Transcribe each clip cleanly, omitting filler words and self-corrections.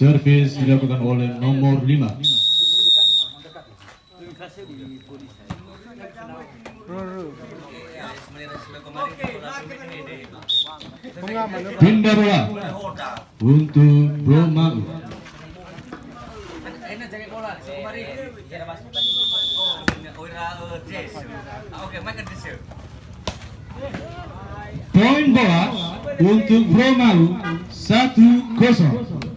Servis dilakukan oleh nomor 5. Pindah bola untuk Bromau. Poin bola untuk Bromau 1-0.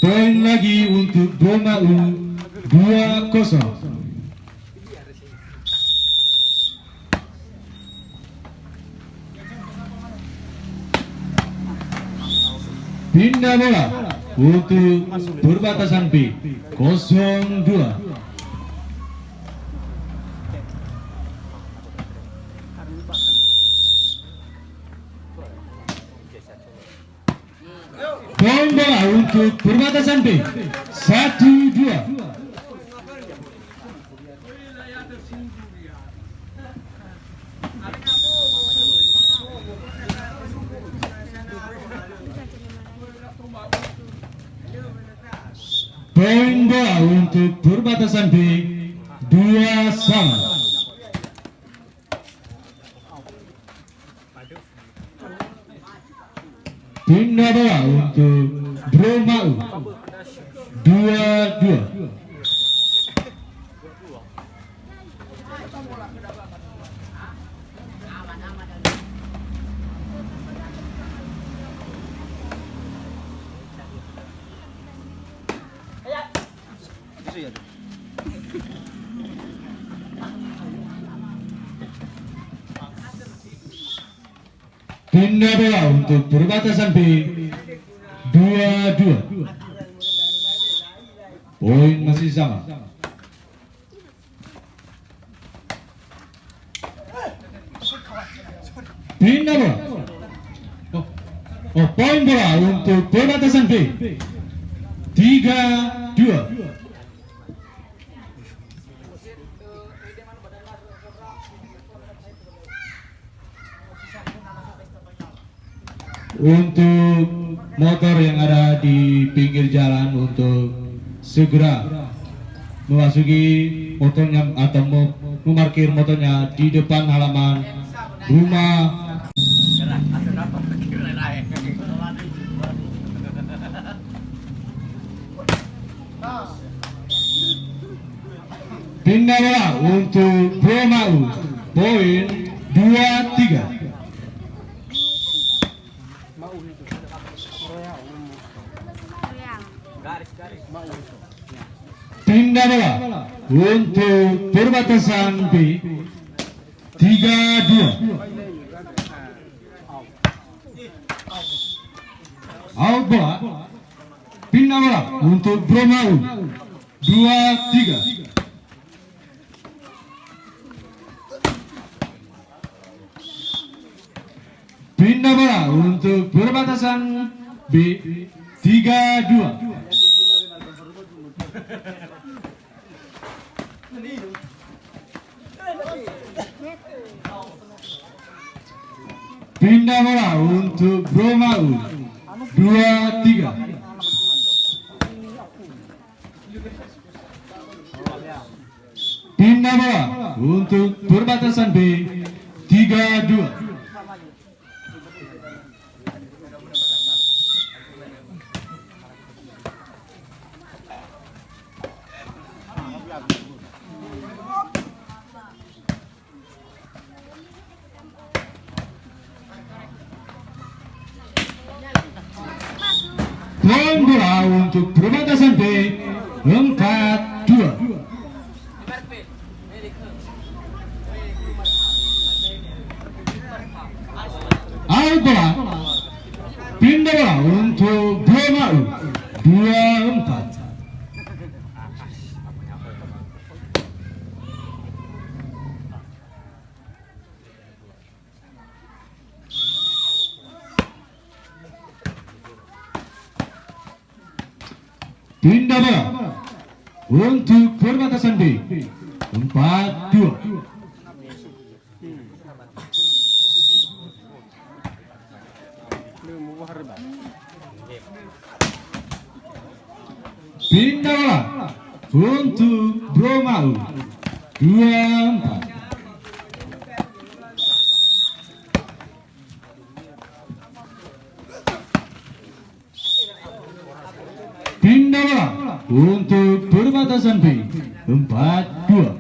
Poin lagi untuk Bromau 2-0. Pindah bola untuk perbatasan B 0-2. Poin bola untuk perbatasan B 1-2. Poin bola untuk perbatasan B 2-2. Pindah bola untuk Bromau 2-2. Pindah bola untuk perbatasan B 2-2. Poin masih sama. Pindah bola. Poin bola untuk perbatasan B 3-2. Untuk motor yang ada di pinggir jalan untuk segera memasuki motornya atau memarkir motornya di depan halaman rumah. Pindah bola untuk Bromau, poin 2-3. Pindah bola untuk perbatasan B 3-2. Out bola. Pindah bola untuk Bromau 2-3. Pindah bola untuk perbatasan B 3-2. Pindah bola untuk Bromau 2-3. Pindah bola untuk perbatasan B 3-2. Poin bola untuk perbatasan B 4-2. Out bola. Pindah bola untuk Bromau 2-4. Pindah bola untuk perbatasan B 4-2. Pindah bola untuk Bromau 24. Pindah bola untuk perbatasan B 4-2.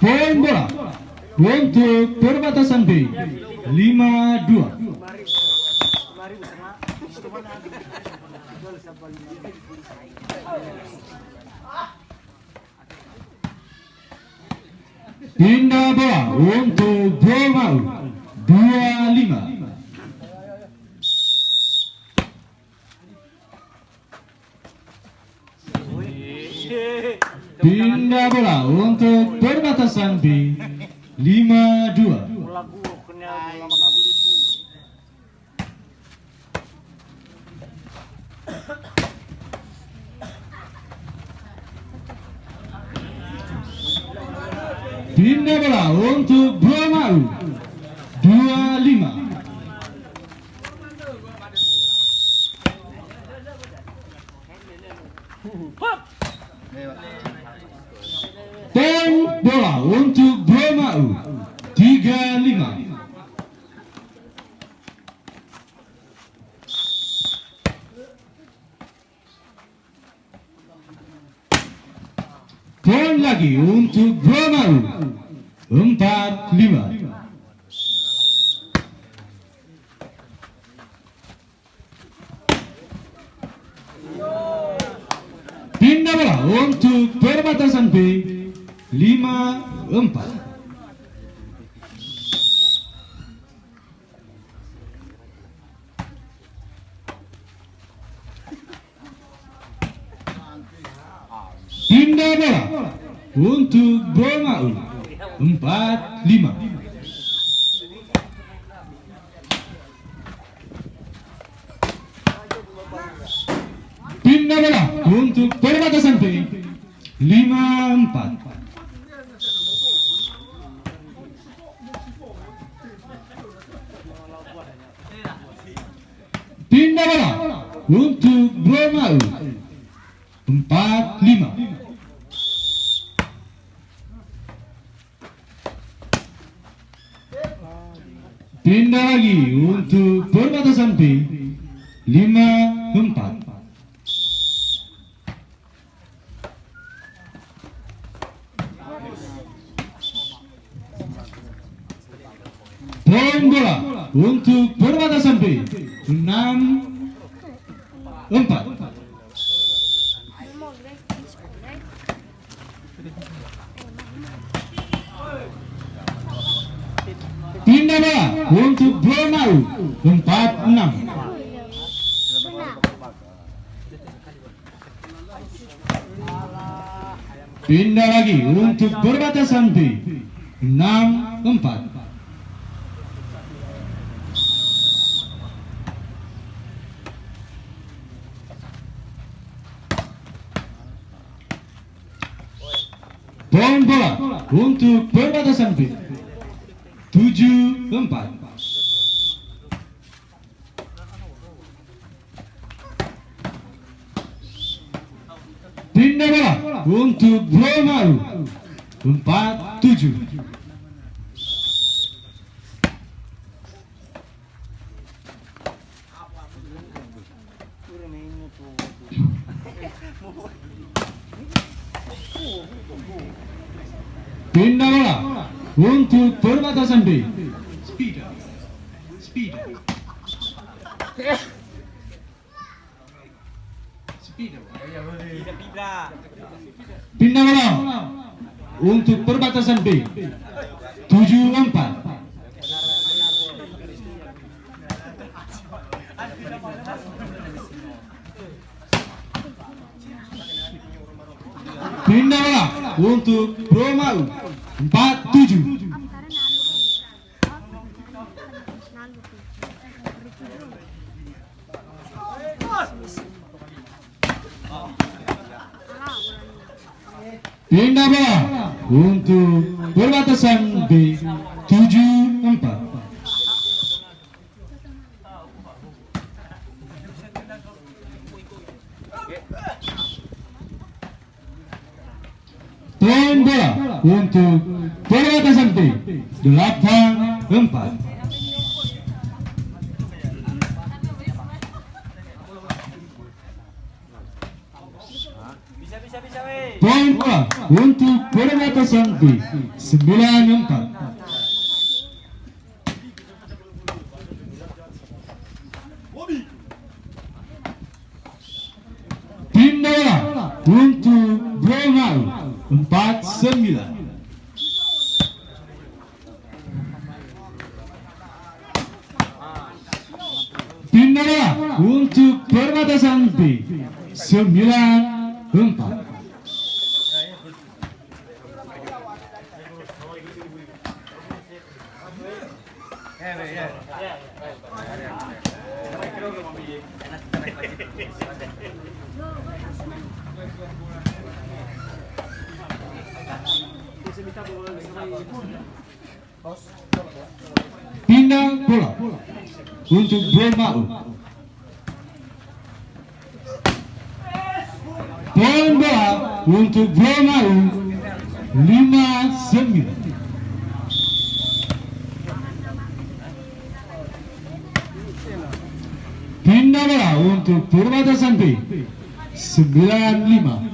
Poin bola untuk perbatasan B 5-2. Pindah bola untuk Bromau 25. Pindah bola untuk perbatasan B 5-2. Pindah bola untuk Bromau 25. Poin bola untuk Bromau 35. Poin lagi untuk Bromau 45. Pindah bola untuk perbatasan B 5-4. Pindah bola untuk Bromau 45. Pindah bola untuk perbatasan B 5-4. Pindah bola untuk Bromau 45. Pindah lagi untuk perbatasan B 5-4. Poin bola untuk perbatasan B 6-4. Pindah bola untuk Bromau 46. Pindah lagi untuk perbatasan B 6-4. Poin bola untuk perbatasan B 7-4. Pindah bola untuk Bromau 47. Pindah bola untuk perbatasan B. Speed. Pindah bola untuk perbatasan B 7-4. Pindah bola untuk Bromau 47. Pindah bola untuk perbatasan B 7-4. Poin bola untuk perbatasan B 8-4. Poin bola untuk perbatasan B 9-4. Pindah bola untuk Bromau 4-9. Pindah bola untuk perbatasan B 9-4. Pindah bola untuk Bromau. Poin bola untuk Bromau 5-9. Pindah bola untuk perbatasan B 9-5.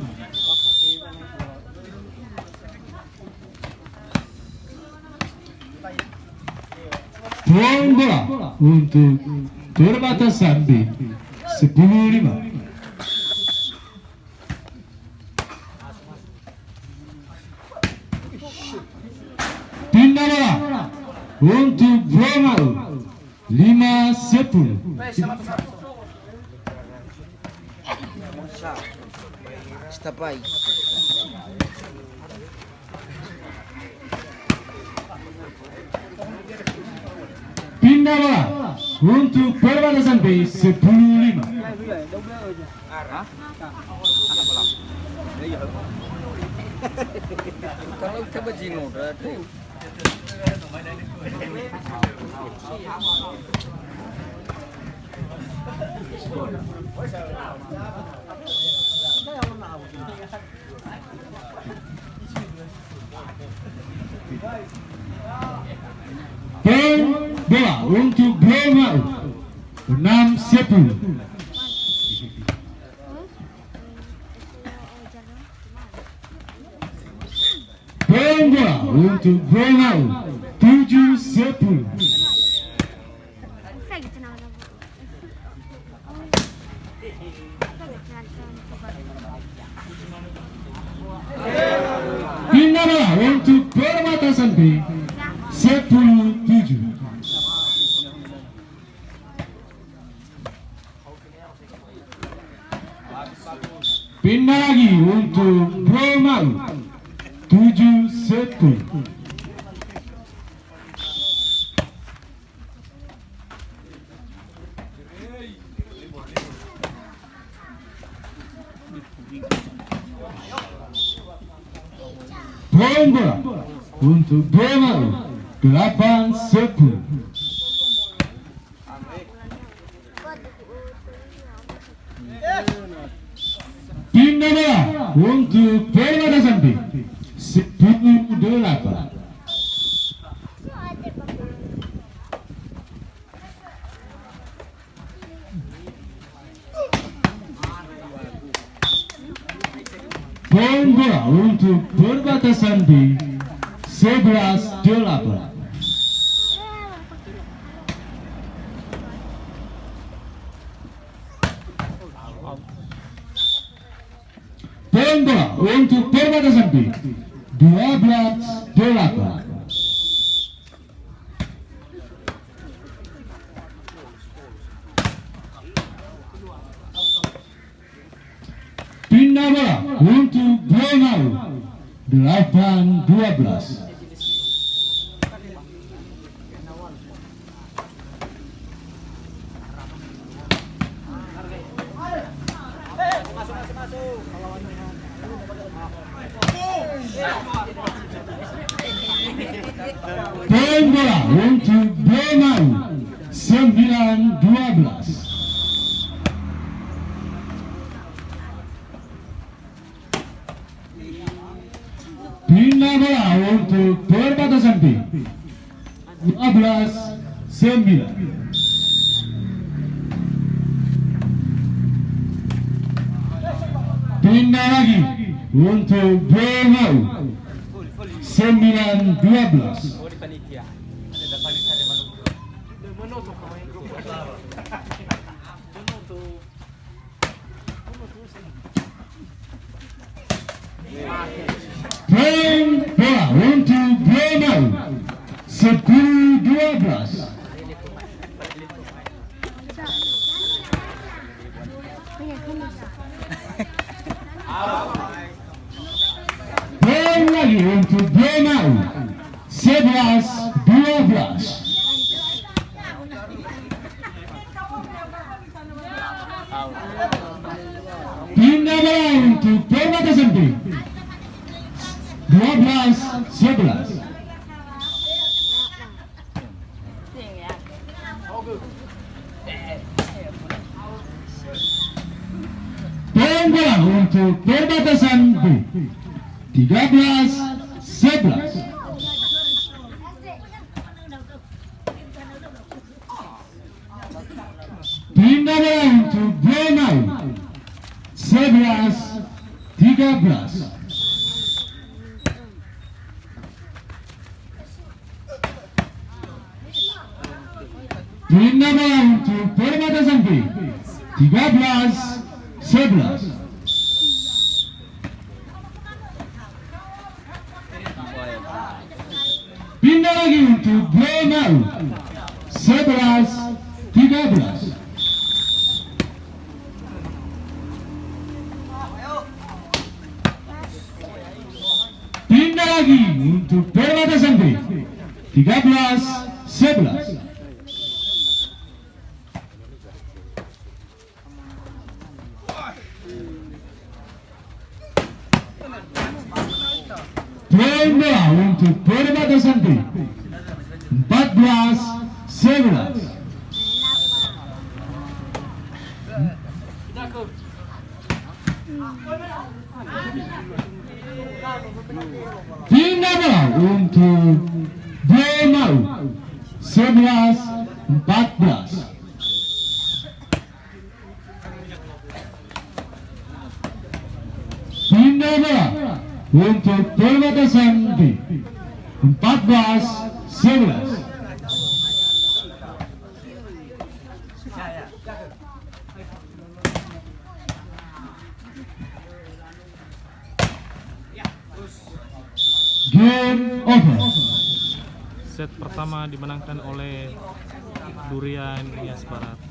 Poin bola untuk perbatasan B 10-5. Pindah bola untuk Bromau 5-10. Stapai. Pindah bola untuk perbatasan B 10-5. Kalau kita bajingan berarti. Poin bola untuk Bromau 6-10. Poin bola untuk Bromau 7-10. Pindah bola untuk perbatasan B 10-7. Pindah lagi untuk Bromau 7-10. Poin bola untuk Bromau 8-10. Pindah bola untuk perbatasan B 10-8. Poin bola untuk perbatasan B 11-8. Poin bola untuk perbatasan B 12-8. Pindah bola untuk Bromau 8-12. Poin bola untuk pemain 9-12. Pindah bola untuk perbatasan B 12-9. Pindah lagi untuk pemain 9-12. Poin bola untuk pemain 10-12. Poin lagi untuk pemain 11-12. Pindah bola untuk perbatasan B 12-11. Poin bola untuk perbatasan B 13-11. Pindah bola untuk pemain 11-13. Pindah bola untuk perbatasan B 13-11. Pindah lagi untuk pemain 11-13. Pindah lagi untuk perbatasan B 13-11. Poin bola untuk perbatasan B 14-11. Pindah bola untuk pemain 11-14. Pindah bola untuk perbatasan B 14-11. Game over. Set pertama dimenangkan oleh Duria Nias Barat.